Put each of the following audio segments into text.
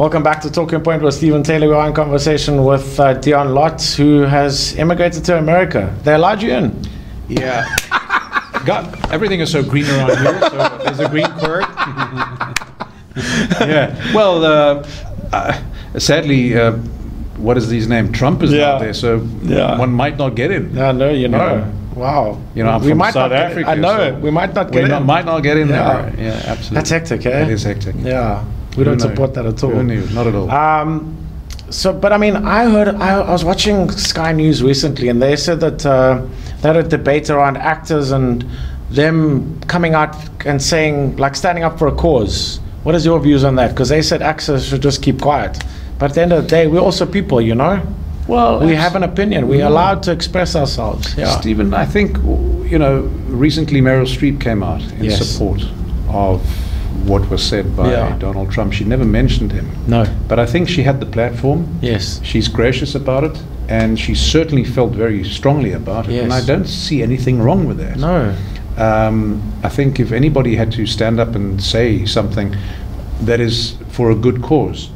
Welcome back to Talking Point with Stephen Taylor. We are in conversation with Deon Lotz, who has immigrated to America. They allowed you in. Yeah. God, everything is so green around here, so there's a green card. Yeah. Well, sadly, what is his name? Trump is not there, so one might not get in. Yeah, no, you know. Wow. You know, I'm from South Africa. I know, so we might not get in. Might not get in there. Yeah, absolutely. That's hectic, eh? It is hectic. Yeah. We don't support that at all. Not at all. So, but I mean, I was watching Sky News recently, and they said that they had a debate around actors and them coming out and saying, like, standing up for a cause. What is your views on that? Because they said actors should just keep quiet. But at the end of the day, we're also people, you know? Well, we have an opinion. We're allowed to express ourselves. Yeah. Stephen, I think, you know, recently Meryl Streep came out in support of what was said by Donald Trump. She never mentioned him. No. But I think she had the platform. Yes. She's gracious about it, and she certainly felt very strongly about it. Yes. And I don't see anything wrong with that. No. I think if anybody had to stand up and say something that is for a good cause,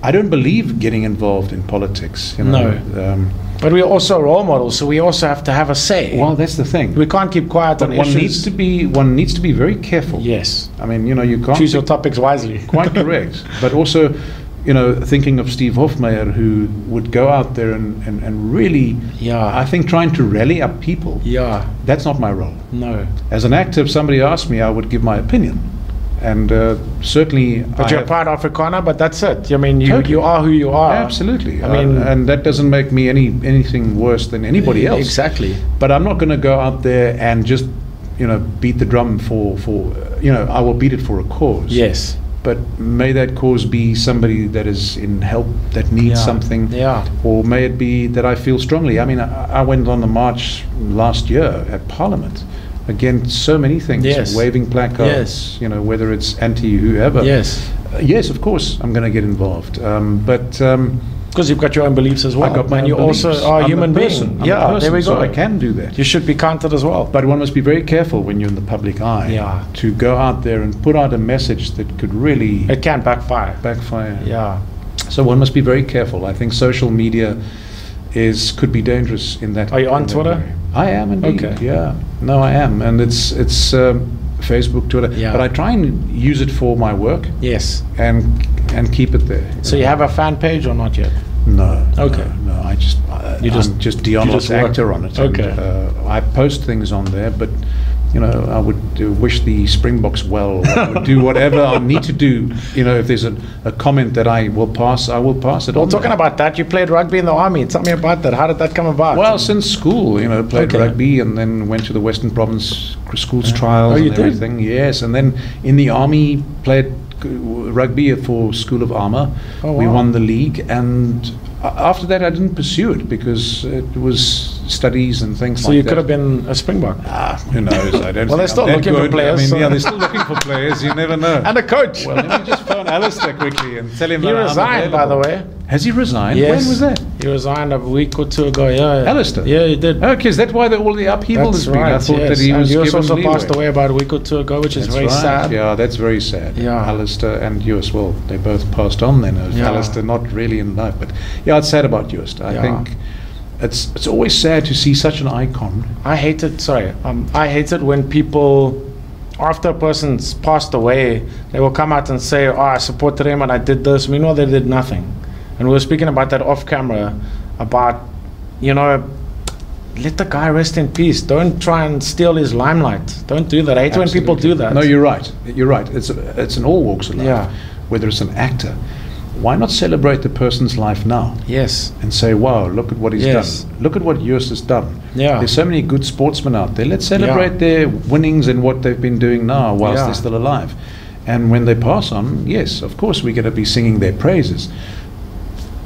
I don't believe getting involved in politics. You know? No. But we're also role models, so we also have to have a say. Well, that's the thing. We can't keep quiet on issues. One needs to be very careful. Yes. I mean, you know, you can't choose your topics wisely. Quite correct. But also, you know, thinking of Steve Hofmeyer, who would go out there and really, I think, trying to rally up people. Yeah. That's not my role. No. As an actor, if somebody asked me, I would give my opinion. And certainly, but you're a proud Afrikaner, but that's it. I mean, you are who you are. Absolutely. I mean, and that doesn't make me anything worse than anybody else. Exactly. But I'm not going to go out there and just, you know, beat the drum for you know, I will beat it for a cause. Yes. But may that cause be somebody that is in help, that needs something. Yeah. Or may it be that I feel strongly. I mean, I went on the march last year at Parliament against so many things, waving placards, you know, whether it's anti-whoever. Yes. Yes, of course, I'm going to get involved. Because you've got your own beliefs as well. I got my own beliefs. You also are a human being. Yeah, there we go. So I can do that. You should be counted as well. But one must be very careful when you're in the public eye to go out there and put out a message that could really... It can backfire. Backfire. Yeah. So one must be very careful. I think social media could be dangerous in that. Are you on Twitter? I am indeed. Okay. Yeah. No, I am, and it's Facebook, Twitter. Yeah. But I try and use it for my work. Yes. And keep it there. So you have a fan page or not yet? No. Okay. No. I just I'm just Deon Lotz actor on it. Okay. And, I post things on there, but you know, I would wish the Springboks well. I would do whatever I need to do. You know, if there's a comment that I will pass it. Well, talking about that, you played rugby in the army. Tell me about that. How did that come about? Well, since school, you know, played rugby and then went to the Western Province schools trials and everything. Yes, and then in the army played rugby for School of Armour. Oh, wow. We won the league, and after that I didn't pursue it because it was studies and things like that. So you could have been a Springbok. Who knows? I don't. Well, they're still looking for players. I mean, they're still looking for players. You never know. And a coach. Well, let me just phone Alistair quickly and tell him. He resigned, by the way. Has he resigned? Yes. When was that? He resigned a week or two ago. Yeah. Alistair. Yeah, he did. Okay, is that why all the upheaval has been? Right, I thought that he was given also leeway. Passed away about a week or two ago, which is very sad. Yeah, that's very sad. Yeah. Alistair and Joost, well, they both passed on then. Alistair not really in life, but yeah, it's sad about Joost. I think it's always sad to see such an icon. I hate it. Sorry, I hate it when people, after a person's passed away, they will come out and say, "Oh, I supported him and I did this." Meanwhile, they did nothing. And we were speaking about that off camera, about, you know, let the guy rest in peace. Don't try and steal his limelight. Don't do that. I hate when people do that. No, you're right. You're right. It's in all walks of life. Yeah. Whether it's an actor, why not celebrate the person's life now? Yes. And say, wow, look at what he's done. Look at what Joost has done. Yeah. There's so many good sportsmen out there. Let's celebrate their winnings and what they've been doing now whilst they're still alive. And when they pass on, yes, of course we're going to be singing their praises.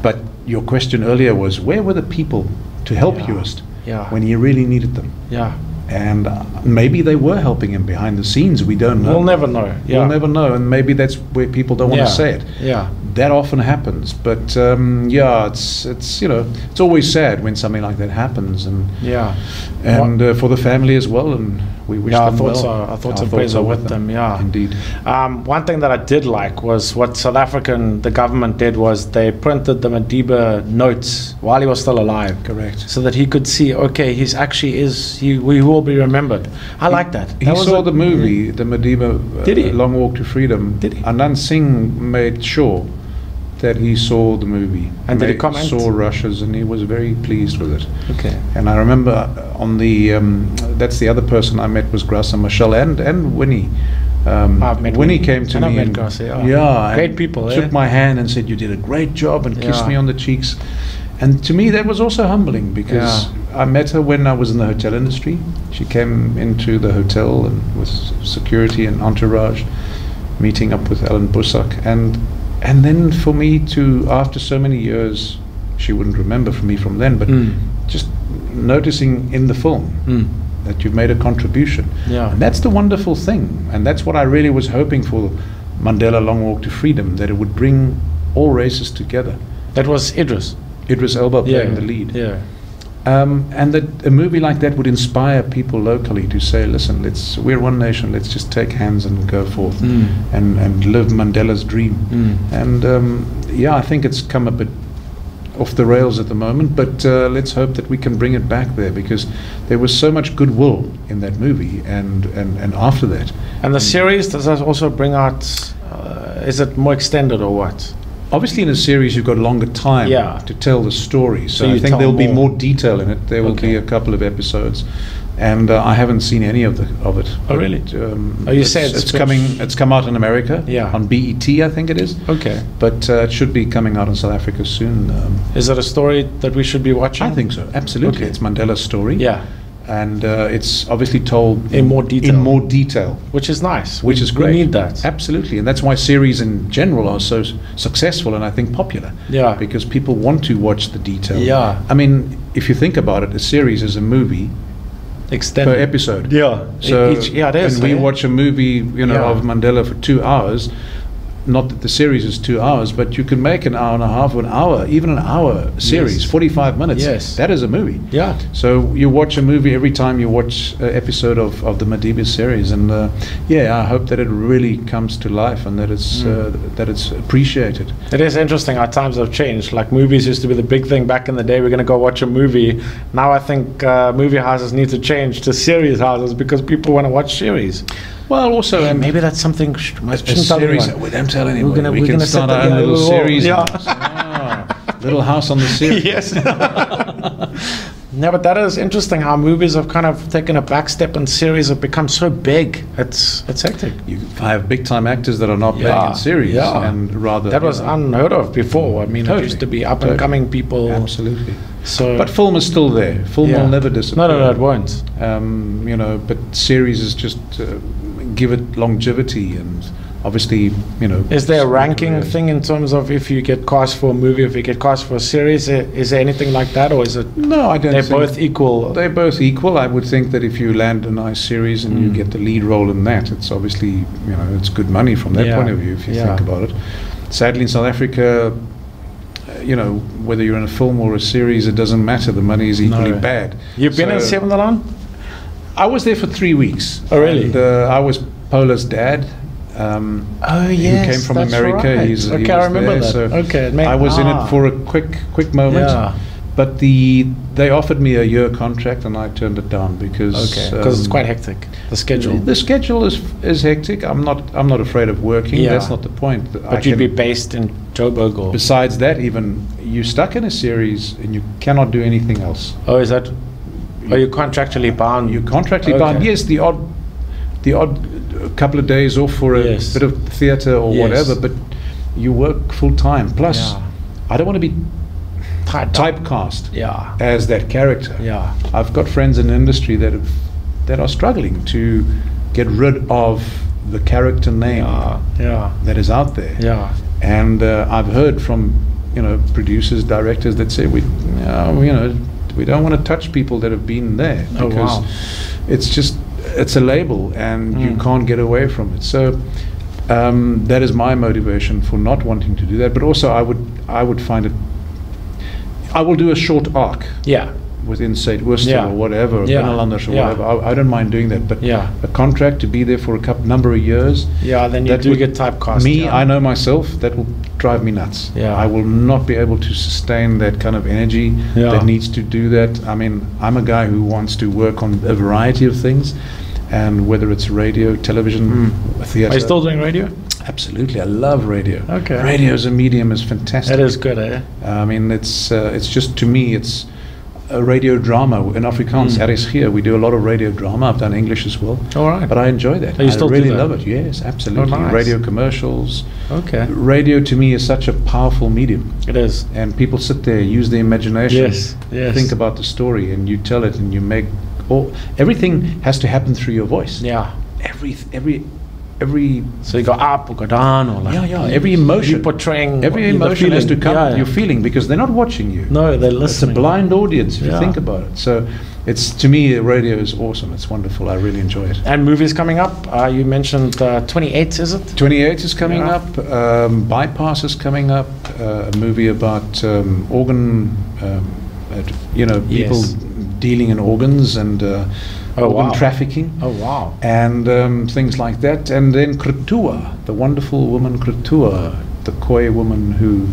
But your question earlier was, where were the people to help Joost when he really needed them? Yeah. And maybe they were helping him behind the scenes. We don't know. We'll never know. Yeah. We'll never know. And maybe that's where people don't want to say it. Yeah. That often happens. But it's you know, it's always sad when something like that happens. And for the family as well. And we wish them well. Our thoughts and prayers are with them. Yeah, indeed. One thing that I did like was what the government did was they printed the Madiba notes while he was still alive. Correct. So that he could see, okay, we will be remembered. I like that. He saw the movie, the Madiba Long Walk to Freedom. Did he? Anand Singh made sure that he saw the movie and did he comment? Saw rushes, and he was very pleased with it. Okay. And I remember on the that's the other person I met was Graça Michelle and Winnie. Winnie came to me. And, great people. Took my hand and said, "You did a great job," and kissed me on the cheeks. And to me, that was also humbling because I met her when I was in the hotel industry. She came into the hotel and with security and entourage, meeting up with Alan Busak, and then for me to, after so many years, she wouldn't remember me from then, but just noticing in the film that you've made a contribution. Yeah. And that's the wonderful thing. And that's what I really was hoping for Mandela Long Walk to Freedom, that it would bring all races together. That was Idris Elba playing the lead. Yeah. And that a movie like that would inspire people locally to say, listen, we're one nation, let's just take hands and go forth and live Mandela's dream. And I think it's come a bit off the rails at the moment, but let's hope that we can bring it back there, because there was so much goodwill in that movie and after that. And the series, does that also bring out, is it more extended or what? Obviously, in a series, you've got longer time to tell the story. So I think there'll be more detail in it. There will be a couple of episodes, and I haven't seen any of it. Oh, really? You said it's coming. It's come out in America. On BET, I think it is. Okay. But it should be coming out in South Africa soon. Is it a story that we should be watching? I think so. Absolutely. Okay. It's Mandelas Story. Yeah. And it's obviously told in more detail. Which is nice. Which is great. We need that. Absolutely. And that's why series in general are so successful and I think popular. Yeah. Because people want to watch the detail. Yeah. I mean, if you think about it, a series is a movie extended per episode. Yeah. So it is. And we watch a movie, of Mandela for 2 hours. Not that the series is 2 hours, but you can make an hour and a half, an hour, even an hour series, 45 minutes. Yes. That is a movie. Yeah. So you watch a movie every time you watch an episode of the Madiba series, and I hope that it really comes to life and that it's appreciated. It is interesting how times have changed. Like movies used to be the big thing back in the day. We're going to go watch a movie. Now I think movie houses need to change to series houses because people want to watch series. Well, also, maybe that's something. A series. We don't tell anyone. We can start our own little series. Little house on the series. Yes. No, but that is interesting how movies have kind of taken a back step and series have become so big. It's hectic. I have big time actors that are not playing in series, and rather that was unheard of before. I mean, it used to be up and coming people. Absolutely. So, but film is still there. Film will never disappear. No, it won't. But series is just give it longevity and. Obviously, Is there a ranking thing in terms of if you get cast for a movie, if you get cast for a series? Is there anything like that, or is it? No, I don't. They're both equal. They're both equal. I would think that if you land a nice series and you get the lead role in that, it's obviously it's good money from that point of view. If you think about it. Sadly, in South Africa, whether you're in a film or a series, it doesn't matter. The money is equally bad. You've been in Sevendaland? I was there for 3 weeks. Oh, really? And, I was Paula's dad. Yes, who came from that's America. Right. He I was remember there, that. So I was in it for a quick moment. Yeah. But they offered me a year contract and I turned it down because it's quite hectic. The schedule. The schedule is hectic. I'm not afraid of working. Yeah. That's not the point. But you'd be based in Joburg or. Besides that, even you're stuck in a series and you cannot do anything else. Oh, is that? Are you contractually bound? You're contractually bound. Yes, the odd couple of days off for a bit of theatre or whatever, but you work full time. Plus, I don't want to be typecast as that character. Yeah, I've got friends in the industry that are struggling to get rid of the character name that is out there. Yeah, and I've heard from producers, directors that say we don't want to touch people that have been there because it's a label and you can't get away from it. So that is my motivation for not wanting to do that. But also I would find it. I will do a short arc. Yeah. within St. Worcester or whatever, or Binnenlanders or whatever, I don't mind doing that. But a contract to be there for a number of years, then you do get typecast. I know myself, that will drive me nuts. I will not be able to sustain that kind of energy that needs to do that. I mean, I'm a guy who wants to work on a variety of things, and whether it's radio, television, theatre. Are you still doing radio? Absolutely, I love radio. Okay. Radio as a medium is fantastic. It is good, eh? I mean, it's just, to me, it's a radio drama. In Afrikaans, RSG, we do a lot of radio drama. I've done English as well. All right. But I enjoy that. You still really do that? love it. Yes, absolutely. Oh, nice. Radio commercials. Okay. Radio to me is such a powerful medium. It is. And people sit there, use their imagination. Yes. Think about the story, and you tell it, and you make everything has to happen through your voice. Yeah. Every so you go up or go down or like every emotion you're portraying, every emotion has to come you're feeling, because they're not watching you. No, they're listening. It's a blind audience if you think about it. So it's, to me, radio is awesome. It's wonderful. I really enjoy it. And movies coming up, you mentioned 28, is it? 28 is coming up. Bypass is coming up. A movie about organ people dealing in organs and organ trafficking. Oh, wow. And things like that. And then Kretua, the wonderful woman Kretua, the Khoi woman who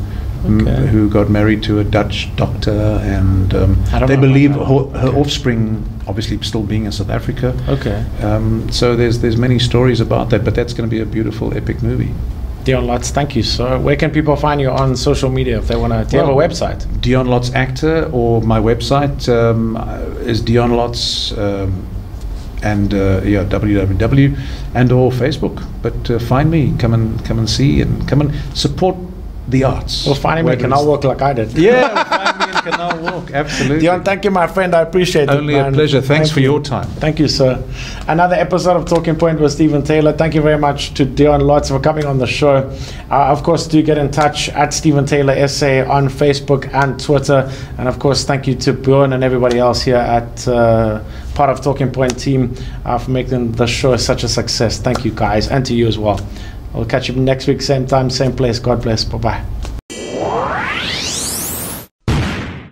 got married to a Dutch doctor, and they believe her offspring obviously still being in South Africa. Okay. So there's many stories about that, but that's going to be a beautiful, epic movie. Deon Lotz, thank you. So where can people find you on social media if they want to? Do you have a website? Deon Lotz Actor, or my website is Deon Lotz, and www, and or Facebook. But find me, come and see, and come and support the arts. Well, finding me in Canal Walk like I did. Yeah, find me in Canal Walk, absolutely. Deon, thank you, my friend. I appreciate it. Only a pleasure. Thanks for your time. Thank you, sir. Another episode of Talking Point with Stephen Taylor. Thank you very much to Deon Lotz for coming on the show. Of course, do get in touch at Stephen Taylor SA on Facebook and Twitter. And of course, thank you to Bjorn and everybody else here at part of Talking Point team for making the show such a success. Thank you, guys, and to you as well. I'll catch you next week, same time, same place. God bless. Bye-bye.